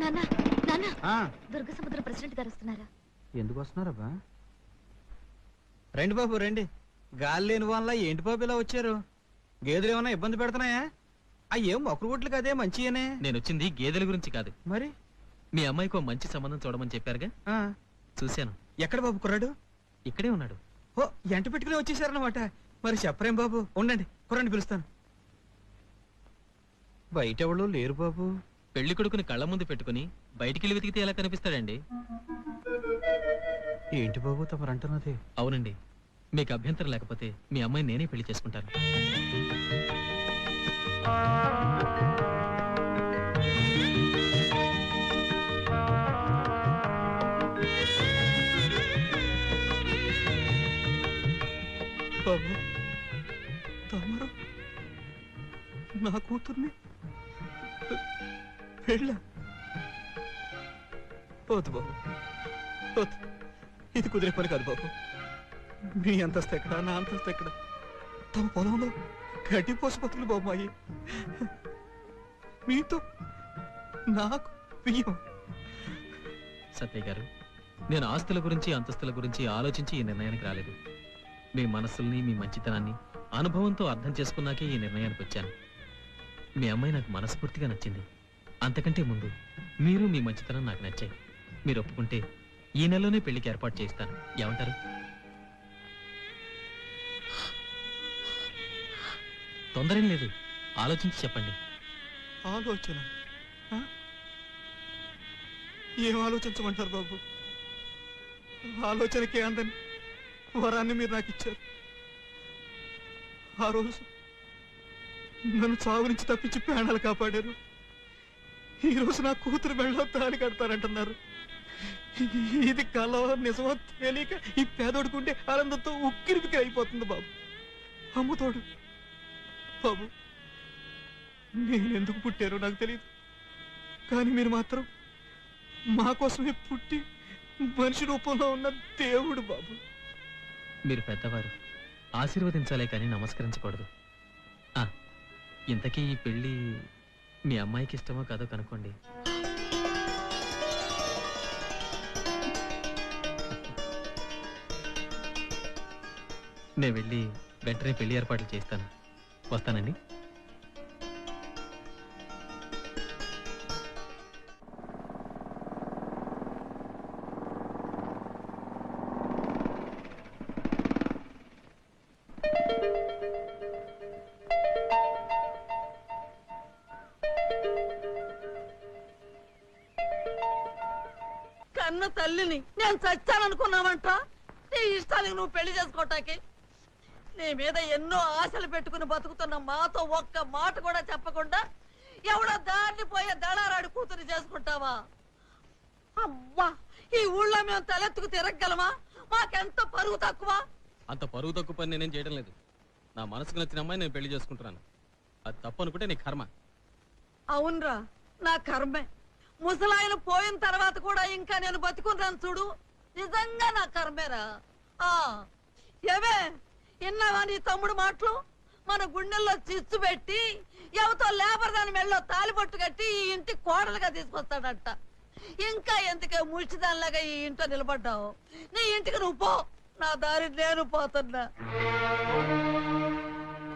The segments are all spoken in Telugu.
నాన్న నాన్న దుర్గ సముద్ర ప్రెసిడెంట్ గారు వస్తున్నారా? ఎందుకు వస్తున్నారబ్బా? రండి బాబు రండి. గాలి లేని వల్ల ఏంటి బాబు ఇలా వచ్చారు? గేదెలు ఏమన్నా ఇబ్బంది పెడుతున్నాయా? అయ్యేం మొక్కలు గుట్లు కదే మంచిగానే. నేను వచ్చింది గేదెల గురించి కాదు. మరి మీ అమ్మాయికి మంచి సంబంధం చూడమని చెప్పారుగా, చూశాను. ఎక్కడ బాబు కుర్రాడు? ఇక్కడే ఉన్నాడు. ఓ ఎంట పెట్టుకుని వచ్చేసారనమాట. మరి చెప్పరేం బాబు, ఉండండి కుర్రాడిని పిలుస్తాను. బయట ఎవరు లేరు బాబు. పెళ్లి కొడుకుని కళ్ళ ముందు పెట్టుకుని బయటికి వెతికితే ఎలా కనిపిస్తాడండి? ఏంటి బాబు తమరంటున్నది? అవునండి, మీకు అభ్యంతరం లేకపోతే మీ అమ్మాయిని నేనే పెళ్లి చేసుకుంటాను. బాబు తమరు నా కూతుర్ని పెళ్ళ వద్దు బాబు, వద్దు. ఇది కుదిరే పని కాదు బాబు. మీ అంతస్తు ఎక్కడ, నా అంతస్తు ఎక్కడ? తమ పొలంలో గడ్డి పోసిపోతుంది బాబు మాయి. మీతో నాకు బియ్యం. సత్యయ్య గారు, నేను ఆస్తుల గురించి అంతస్తుల గురించి ఆలోచించి ఈ నిర్ణయానికి రాలేదు. మీ మనస్సుల్ని, మీ మంచితనాన్ని అనుభవంతో అర్థం చేసుకున్నాకే ఈ నిర్ణయానికి వచ్చాను. మీ అమ్మాయి నాకు మనస్ఫూర్తిగా నచ్చింది. అంతకంటే ముందు మీరు మీ మంచితనం నాకు నచ్చాయి. మీరు ఒప్పుకుంటే ఈ నెలలోనే పెళ్లికి ఏర్పాటు చేస్తాను. ఏమంటారు? తొందరేం లేదు, ఆలోచించి చెప్పండి. ఆలోచన? ఏం ఆలోచించమంటారు బాబు? ఆలోచనకే అందని వరాన్ని మీరు నాకు ఇచ్చారు. ఆ రోజు నన్ను చావు నుంచి తప్పించి ప్రాణాలు కాపాడారు. ఈ రోజు నా కూతురు మెళ్ళలో తాళి కడతారంటున్నారు. ఇది కల నిజమో తెలియక ఈ పేదోడుకుంటే ఆనందంతో ఉక్కిరిబిక్కిరి అయిపోతుంది బాబు. అమ్ముతోడు బాబు, నేనెందుకు పుట్టారో నాకు తెలియదు, కానీ మీరు మాత్రం మా కోసమే పుట్టి మనిషి రూపంలో ఉన్న దేవుడు బాబు. మీరు పెద్దవారు, ఆశీర్వదించాలే కానీ నమస్కరించకూడదు. ఇంతకీ ఈ పెళ్లి మీ అమ్మాయికి ఇష్టమో కాదో కనుక్కోండి. నేను వెళ్ళి వెంటనే పెళ్లి ఏర్పాట్లు చేస్తాను. వస్తానండి. కన్న తల్లిని నేను చచ్చాననుకున్నావంట. నీ ఇష్టానికి నువ్వు పెళ్లి చేసుకోవటానికి నీ మీద ఎన్నో ఆశలు పెట్టుకుని బతుకుతున్న మాతో ఒక్క మాట కూడా చెప్పకుండా ఎవడో దారిని పోయే దళారాడి కూతురు చేసుకుంటావా? అమ్మా, ఈ ఊళ్ళో మేము తలెత్తుకు తిరగలమా? మాకెంత పరువు తక్కువ. అంత పరువు తక్కువ పని నేనేం చేయడం లేదు. నా మనసుకు నచ్చిన అమ్మాయి నేను పెళ్లి చేసుకుంటున్నాను. అది తప్పు అనుకుంటే నీ కర్మ. అవునరా, నా కర్మే. ముసలాయన పోయిన తర్వాత కూడా ఇంకా నేను బతుకున్నాను చూడు, నిజంగా నా కర్మేరా. ఏవే విన్నావా నీ తమ్ముడు మాటలు? మన గుండెల్లో చిచ్చు పెట్టి ఎవతో లేబర్ దాని మెళ్ళలో తాలిబొట్టు కట్టి ఈ ఇంటి కోడలుగా తీసుకొస్తాడంట. ఇంకా ఎందుకే ముడిచిదానిలాగా ఈ ఇంట్లో నిలబడ్డావు? నీ ఇంటికి నువ్వు పో, నా దారి నేను పోతున్నా.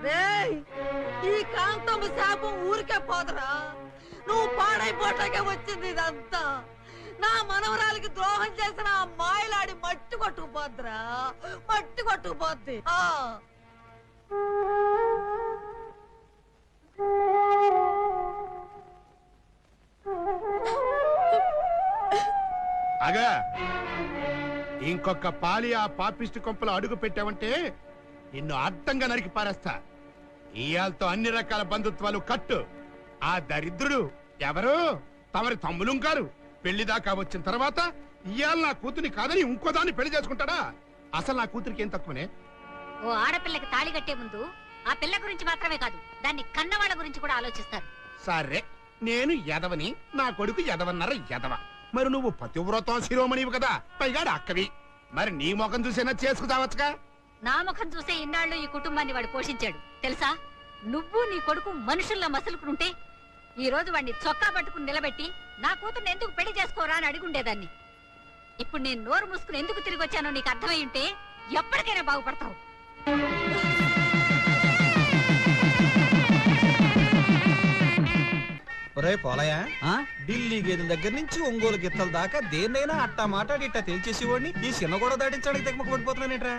రేయ్, ఈ కాంతమ్మ శాపం ఊరికే పోదరా. నువ్వు పాడైపోటాకే వచ్చింది ఇదంతా. నా మనవరాలకి ద్రోహం చేసిన ఆ మాయలాడి మట్టి కొట్టుకుపోద్దురా, మట్టి కొట్టుకుపోద్ది. అగా ఇంకొక పాలి ఆ పాపిష్టి కొంపలో అడుగు పెట్టావంటే నిన్ను అడ్డంగా నరికి పారేస్తా. ఇయాలతో అన్ని రకాల బంధుత్వాలు కట్టు. ఆ దరిద్రుడు ఎవరు? తమరి తమ్ములుంకారు. పెళ్లి దాకా వచ్చిన తర్వాత ఇయాల నా కూతుని కాదని ఇంకో దాన్ని పెళ్లి చేసుకుంటాడా? అసలు నా కూతురికి ఏం తక్కువనే? ఓ ఆడపిల్లకి తాళి కట్టే ముందు ఆ పిల్ల గురించి మాత్రమే కాదు, దాన్ని కన్నవాళ్ళ గురించి కూడా ఆలోచిస్తారు. సరే, నేను ఎదవని, నా కొడుకు ఎదవన్నర ఎదవ. మరి నువ్వు పతివ్రతం శిరోమణివి కదా, పైగా అక్కవి. మరి నీ ముఖం చూసేనా చేసుకుతావచ్చుగా? నా ముఖం చూసే ఇన్నాళ్ళు ఈ కుటుంబాన్ని వాడు పోషించాడు తెలుసా? నువ్వు నీ కొడుకు మనుషుల్లా మసులుకుంటే ఈ రోజు వాడిని చొక్కా పట్టుకుని నిలబెట్టి నా కూతుర్ని ఎందుకు పెళ్లి చేసుకోరా అని అడుగుండేదాన్ని. ఇప్పుడు నేను నోరు మూసుకుని ఎందుకు తిరిగి వచ్చానో నీకు అర్థమై ఉంటే ఎప్పటికైనా బాగుపడతావు. ఒరే పోలయా, ఢిల్లీ గేదెల దగ్గర నుంచి ఒంగోలు గిత్తల దాకా దేన్నైనా అట్టా మాట్లాడి ఇట్టా తేల్చేసేవాడిని ఈ చిన్న గొడవ దాటించడానికి తెగమక పడిపోతున్నానేట్రా.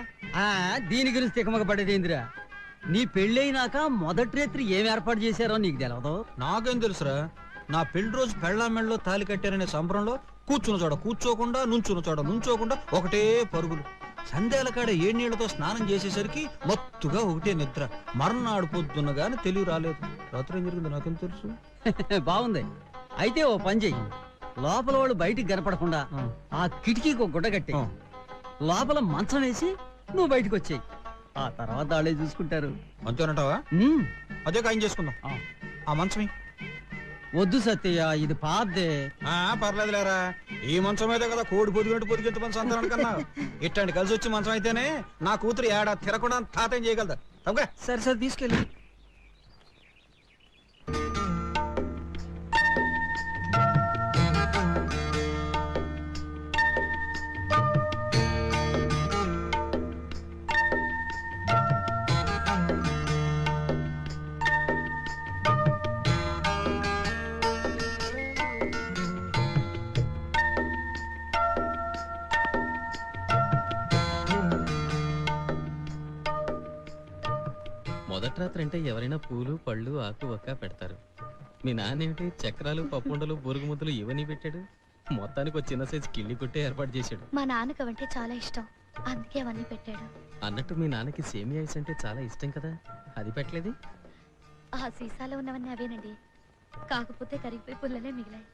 దీని గురించి తికమక పడేదేందిరా? నీ పెళ్ళైనాక మొదటి రాత్రి ఏం ఏర్పాటు చేశారో నీకు తెలవదు. నాకేం తెలుసురా, నా పెళ్లి రోజు పెళ్ళామెళ్ళలో తాలి కట్టారనే సంబరంలో కూర్చున్న చోట కూర్చోకుండా నుంచున్న చోట నుంచోకుండా ఒకటే పరుగులు. సంధ్యాల కాడ ఏ నీళ్లతో స్నానం చేసేసరికి మత్తుగా ఒకటే నిద్ర. మర్నాడు పొద్దున్న గాని తెలివి రాలేదు. రాత్రి ఏం జరిగింది నాకేం తెలుసు. బాగుంది. అయితే ఓ పని చెయ్యి, లోపల వాళ్ళు బయటికి కనపడకుండా ఆ కిటికీకి ఒక గుడ్డ కట్టి లోపల మంచం వేసి నువ్వు బయటకు వచ్చేయి. ఆ తర్వాత వాళ్ళే చూసుకుంటారు. అంతేనంటావా? అదే ఖాయం చేసుకుందాం. ఆ మంచమే వద్దు సత్యయ్య, ఇది పాదే. పర్లేదు లేరా, ఈ మంచం అయితే కదా కోడి పొదిగినట్టు పొదిగింత మంచం అంటారనుకన్నా. ఇట్లాంటి కలిసి వచ్చి మంచం అయితేనే నా కూతురు ఏడా తిరగకుండా తాతేం చేయగలదా. తప్పగా సరే సరే తీసుకెళ్ళి. మొదటి రాత్రి అంటే ఎవరైనా పూలు పళ్ళు ఆకు ఒక్క పెడతారు. మీ నాన్నేమిటి చక్రాలు పప్పుండలు బొరుగు ముద్దలు ఇవన్నీ పెట్టాడు. మొత్తానికి ఒక చిన్న సైజు కిళ్ళి కొట్టే ఏర్పాటు చేశాడు. మా నాన్నకు అవంటే చాలా ఇష్టం, అందుకే అవన్నీ పెట్టాడు. అన్నట్టు మీ నాన్నకి సేమియా ఐస్ అంటే చాలా ఇష్టం కదా, అది పెట్టలేదు? ఆ సీసాలో ఉన్నవన్నీ అవేనండి, కాకపోతే కరిగిపోయి పుల్లలే మిగిలాయి.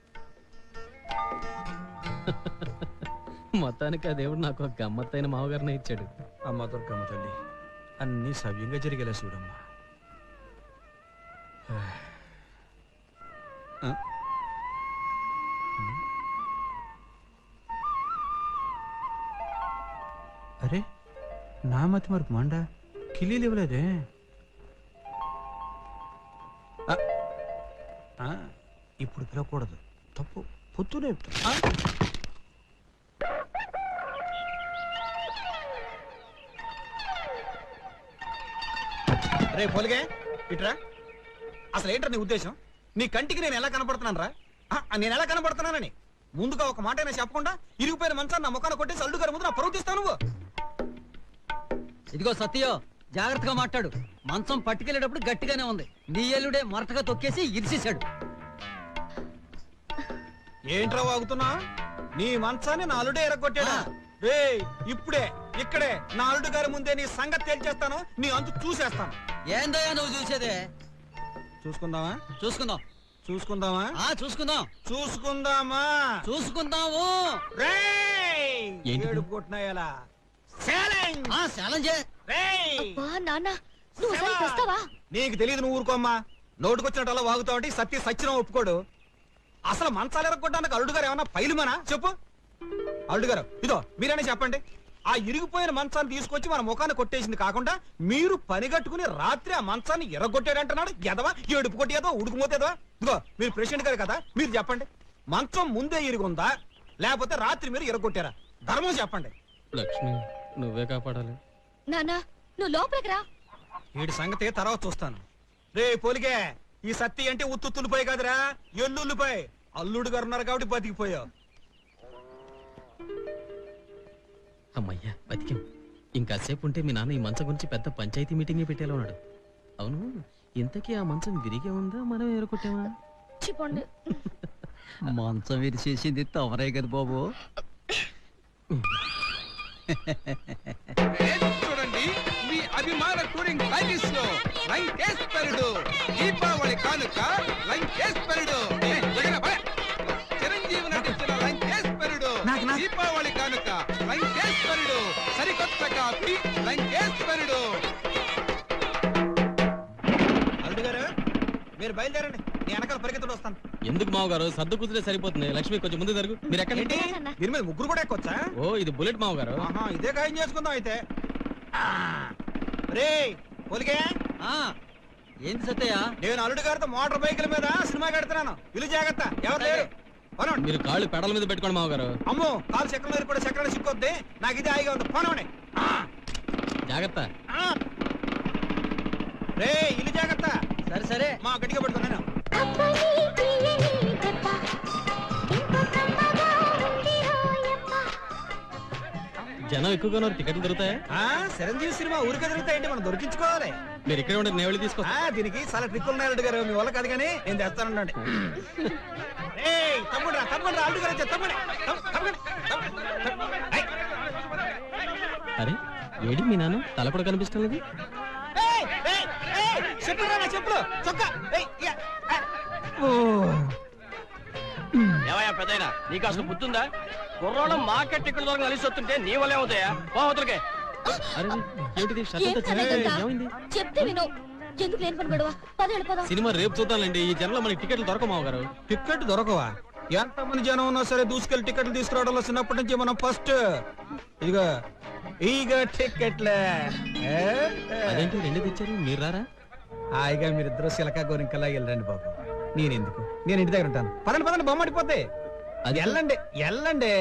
మొత్తానికి ఆ దేవుడు నాకు ఒక గమ్మత్తైన మావగారిని ఇచ్చాడు. అమ్మ దుర్గమ్మ తల్లి, అన్ని సవ్యంగా జరిగేలా చూడమ్మా. అరే నా మతి మరపు మండ కిలీలు ఇవ్వలేదే. ఇప్పుడు పిలవకూడదు, తప్పు. పొత్తులే రే పోలిగే ఇట్రా. అసలు ఏంట్రా నీ ఉద్దేశం? నీ కంటికి నేను ఎలా కనపడుతున్నాను రా? నేను ఎలా కనపడుతున్నానని ముందుగా ఒక మాట అయినా చెప్పకుండా ఇరిగిపోయిన మంచాన్ని నా ముఖాన్ని కొట్టేసి అల్లుడు గారి ముందు నా పరువు తీస్తావు నువ్వు. ఇదిగో సత్యో, జాగ్రత్తగా మాట్లాడు. మంచం పట్టుకెళ్ళేటప్పుడు గట్టిగానే ఉంది, నీ ఎల్లుడే మొరటగా తొక్కేసి ఇరిసేశాడు. ఏంట్రా వాగుతున్నా? నీ మంచాన్ని నా అల్లుడే ఎరగొట్టాడా? రే ఇప్పుడే ఇక్కడే నా అల్లుడు గారి ముందే నీ సంగతి తేల్చేస్తాను, నీ అంతు చూసేస్తాను. ఏందయ్యా నువ్వు చూసేదే? చూసుకుందామా? చూసుకుందాం. చూసుకుందామా? చూసుకుందాం. చూసుకుందామా? చూసుకుందాము. ఏంటిది? కొట్టినాయలా నాన్న నువ్వు అసలు వస్తావా? నీకు తెలియదు, నువ్వు ఊరుకోమ్మా. నోటుకొచ్చినట్టు అలా వాగుతావంటే సత్య సచ్చినం ఒప్పుకోడు. అసలు మంచాలు ఎరగొట్టడానికి అల్లుడు గారు ఏమన్నా పైలుమనా చెప్పు. అల్లుడు గారు ఇదో మీరైనా చెప్పండి. ఆ ఇరిగిపోయిన మంచాన్ని తీసుకొచ్చి మన ముఖాన్ని కొట్టేసింది కాకుండా మీరు పని కట్టుకుని రాత్రి ఆ మంచాన్ని ఎర్రగొట్టాడంటున్నాడు. ఎదవా ఏడుపు కొట్టేదో ఉడుకుమోతేదో. ఇదిగో మీరు ప్రెసిడెంట్ గారు కదా, మీరు చెప్పండి. మంచం ముందే ఇరుగుందా లేకపోతే రాత్రి మీరు ఎర్రగొట్టారా? ధర్మం చెప్పండి. లక్ష్మి నువ్వే కాపాడాలి. నాన్న నువ్వు లోపలికి రా. వీడి సంగతి తర్వాత చూస్తాను. రే పోలిగే, ఈ సత్తి అంటే ఉత్తుల్లిపోయి కాదురా, ఎల్లుల్లిపోయి. అల్లుడు గారు ఉన్నారు కాబట్టి బతికిపోయావు. అమ్మయ్యా బతికాం. ఇంకాసేపు ఉంటే మీ నాన్న ఈ మంచం గురించి పెద్ద పంచాయతీ మీటింగే పెట్టేలా ఉన్నాడు. అవును, ఇంతకీ ఆ మంచం విరిగే ఉందా మనం ఎరగొట్టామా? చెప్పండి. మంచం విరిచేసింది తమరే కదా బాబు. చూడండి, మీ అభిమాన టూరింగ్ ప్యాకేజ్ లో లంకేశ్వరుడు దీపావళి కానుక లంకేశ్వరుడు. చిరంజీవి నటించిన లంకేశ్వరుడు దీపావళి కానుక లంకేశ్వరుడు. సరికొత్త కాపీ లంకేశ్వరుడు. అల్లుడు గారు మీరు బయలుదేరండి, నీ వెనకాల పరిగెత్తుడు వస్తాను. ఎందుకు మావగారు? సర్దు కూతురే సరిపోతుంది. లక్ష్మి కొంచెం ముందు జరుగు. మీరు ఎక్కడ? దీని మీద ముగ్గురు కూడా ఎక్కొచ్చా? ఓ ఇది బుల్లెట్ మావగారు. ఇదే ఖాయం చేసుకుందాం అయితే. రే పోలిగే, ఏంటి సత్తయ్య? నేను అల్లుడు గారితో మోటార్ బైకుల మీద సినిమా కడుతున్నాను. ఇల్లు జాగ్రత్త, ఎవరు లేరు. పోనండి. మీరు కాళ్ళు పెడల మీద పెట్టుకోండి మామగారు. అమ్మో, కాలు చక్రం కూడా చక్రం సిక్కొద్ది. నాకు ఇది హాయిగా ఉంది. పోనండి. జాగ్రత్త. రే ఇల్లు జాగ్రత్త. సరే సరే. మా గట్టిగా పట్టుకున్నాను. జనం ఎక్కువగా ఉన్నారు, టికెట్లు దొరుకుతాయా? చిరంజీవి సినిమా ఊరికే దొరుకుతాయండి, మనం దొరికించుకోవాలి. మీరు ఇక్కడే ఉండే నేను వెళ్ళి తీసుకో. దీనికి చాలా ట్రిక్కులు ఉన్నాయి అల్లుడు గారు, మీ వల్ల కాదు కానీ నేను తెస్తానండి. తమ్ముడు తమ్ముడు అల్లుడు గారు వచ్చారు. అరే ఏడి మీ నాన్న తల కూడా కనిపిస్తాం లేదు. చెప్పులు చొక్కా. ఏమయ్యా పెద్దయినా నీకు అసలు బుద్ధుందా? కుర్రోళ్ళం మార్కెట్ ఇక్కడ దొరక కలిసి వస్తుంటే నీ వల్ల ఏమవుతాయా? పోవతులకే. అరే ఏంటిది? షర్ట్ అంతా ఏమైంది? చెప్తే విను. ఎందుకు లేని పని గొడవ? పదేళ్ళు పద. సినిమా రేపు చూద్దాంలేండి. ఈ జనంలో మనకి టికెట్లు దొరక మామగారు. టికెట్ దొరకవా? ఎంత మంది జనం ఉన్నా సరే దూసుకెళ్ళి టికెట్లు తీసుకురావడంలో చిన్నప్పటి నుంచి మనం ఫస్ట్. ఇదిగో ఈగ టికెట్లే. అదేంటి రెండు తెచ్చారు, మీరు రారా? హాయిగా మీరిద్దరు సిలకా గోరింకలా వెళ్ళండి బాబు. నేనెందుకు, నేను ఇంటి దగ్గర ఉంటాను. పదండి పదండి, బొమ్మడిపోతే. అది వెళ్ళండి వెళ్ళండి.